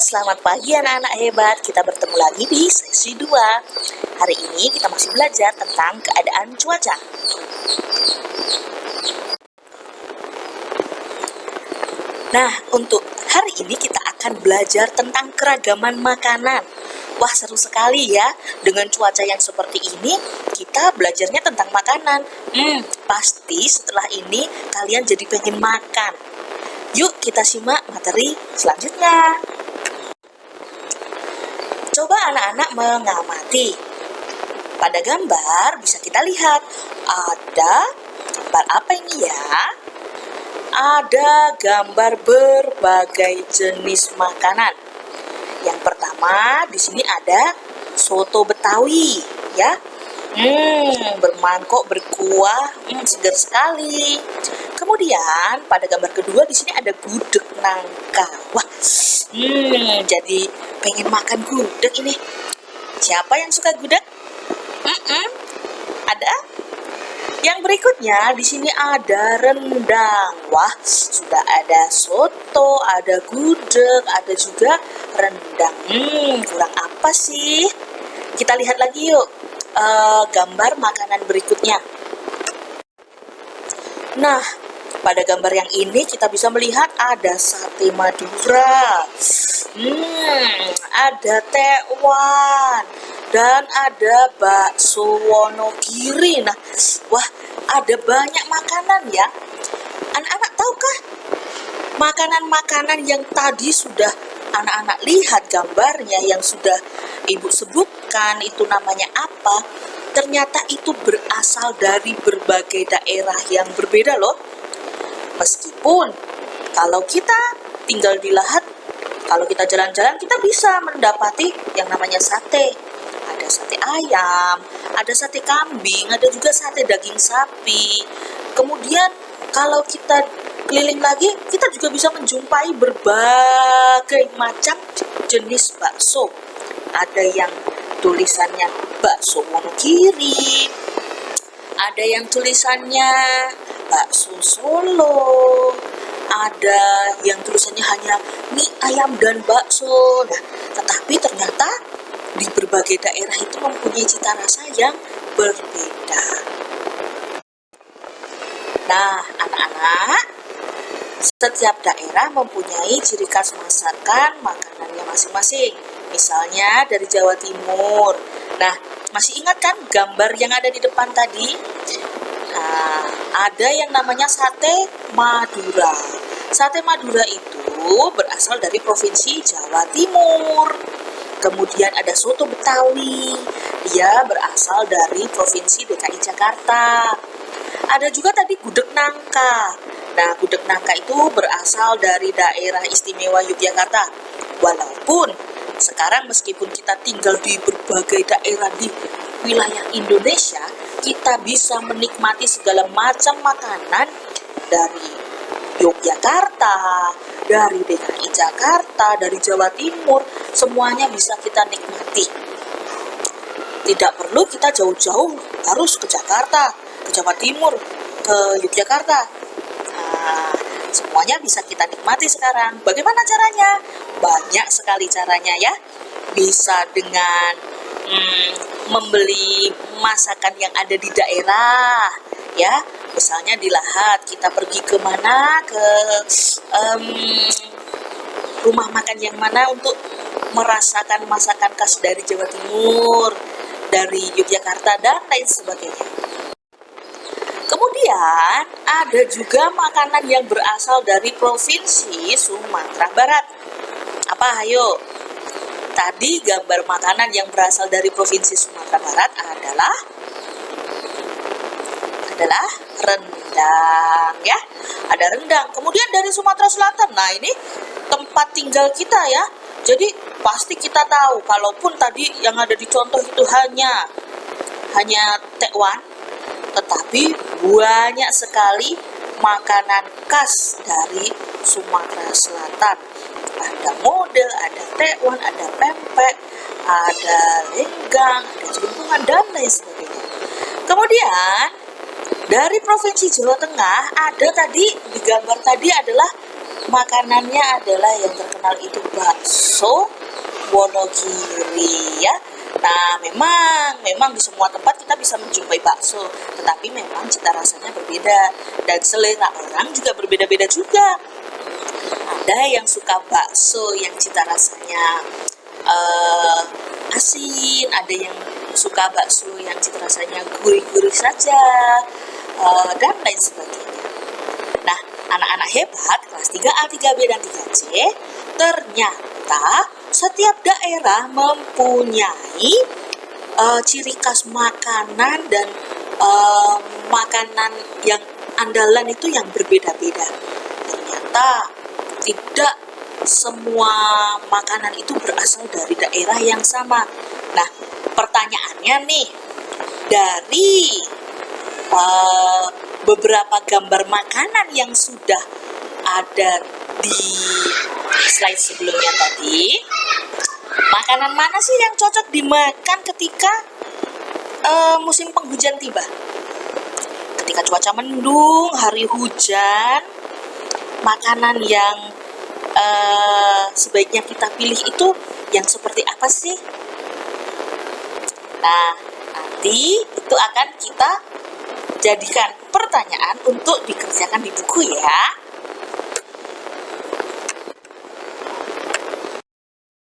selamat pagi anak-anak hebat. Kita bertemu lagi di sesi 2. Hari ini kita masih belajar tentang keadaan cuaca. Nah, untuk hari ini kita akan belajar tentang keragaman makanan. Wah, seru sekali ya. Dengan cuaca yang seperti ini, kita belajarnya tentang makanan. Pasti setelah ini kalian jadi pengen makan. Yuk kita simak materi selanjutnya. Coba anak-anak mengamati. Pada gambar bisa kita lihat ada gambar apa ini ya? Ada gambar berbagai jenis makanan. Yang pertama di sini ada soto Betawi, ya. Bermangkok, berkuah, segar sekali. Kemudian pada gambar kedua di sini ada gudeg nangka. Wah, jadi pengen makan gudeg ini. Siapa yang suka gudeg? Ada? Yang berikutnya di sini ada rendang. Wah, sudah ada soto, ada gudeg, ada juga rendang. Kurang apa sih? Kita lihat lagi yuk gambar makanan berikutnya. Nah, pada gambar yang ini kita bisa melihat ada sate Madura, ada tekwan, dan ada bakso Wonogiri. Nah, wah, ada banyak makanan ya. Anak-anak tahukah makanan-makanan yang tadi sudah anak-anak lihat gambarnya, yang sudah ibu sebutkan itu namanya apa? Ternyata itu berasal dari berbagai daerah yang berbeda loh. Meskipun kalau kita tinggal di Lahat, kalau kita jalan-jalan kita bisa mendapati yang namanya sate. Ada sate ayam, ada sate kambing, ada juga sate daging sapi. Kemudian kalau kita keliling lagi, kita juga bisa menjumpai berbagai macam jenis bakso. Ada yang tulisannya bakso Wonogiri, ada yang tulisannya bakso Solo, ada yang tulisannya hanya mie ayam dan bakso. Nah, tetapi ternyata di berbagai daerah itu mempunyai cita rasa yang berbeda. Nah, anak-anak, setiap daerah mempunyai ciri khas masakan makanannya masing-masing. Misalnya dari Jawa Timur. Nah, masih ingat kan gambar yang ada di depan tadi? Nah, ada yang namanya sate Madura. Sate Madura itu berasal dari provinsi Jawa Timur. Kemudian ada soto Betawi. Dia berasal dari provinsi DKI Jakarta. Ada juga tadi gudeg nangka. Nah, gudeg nangka itu berasal dari daerah istimewa Yogyakarta. Walaupun sekarang meskipun kita tinggal di berbagai daerah di wilayah Indonesia, kita bisa menikmati segala macam makanan dari Yogyakarta, dari DKI Jakarta, dari Jawa Timur, semuanya bisa kita nikmati. Tidak perlu kita jauh-jauh harus ke Jakarta, ke Jawa Timur, ke Yogyakarta. Nah, semuanya bisa kita nikmati sekarang. Bagaimana caranya? Banyak sekali caranya ya. Bisa dengan membeli masakan yang ada di daerah ya. Misalnya di Lahat, kita pergi ke mana? Ke rumah makan yang mana untuk merasakan masakan khas dari Jawa Timur, dari Yogyakarta, dan lain sebagainya. Kemudian ada juga makanan yang berasal dari provinsi Sumatera Barat. Apa, ayo? Tadi gambar makanan yang berasal dari provinsi Sumatera Barat adalah rendang ya. Ada rendang. Kemudian dari Sumatera Selatan. Nah, ini tempat tinggal kita ya. Jadi pasti kita tahu, kalaupun tadi yang ada di contoh itu hanya tekwan, tetapi banyak sekali makanan khas dari Sumatera Selatan. Ada model, ada tekwan, ada pempek, ada lenggang, ada jelumpungan, dan lain sebagainya. Kemudian dari provinsi Jawa Tengah ada tadi di gambar tadi adalah makanannya adalah yang terkenal itu bakso Wonogiri ya. Nah, memang di semua tempat kita bisa menjumpai bakso, tetapi memang cita rasanya berbeda dan selera orang juga berbeda-beda juga. Ada yang suka bakso yang cita rasanya asin, ada yang suka bakso yang cita rasanya gurih-gurih saja, dan lain sebagainya. Nah, anak-anak hebat kelas 3A, 3B, dan 3C, ternyata setiap daerah mempunyai ciri khas makanan dan makanan yang andalan itu yang berbeda-beda. Ternyata tidak semua makanan itu berasal dari daerah yang sama. Nah, pertanyaannya nih, dari beberapa gambar makanan yang sudah ada di slide sebelumnya tadi, makanan mana sih yang cocok dimakan ketika musim penghujan tiba? Ketika cuaca mendung, hari hujan, makanan yang sebaiknya kita pilih itu yang seperti apa sih? Nah, nanti itu akan kita jadikan pertanyaan untuk dikerjakan di buku ya.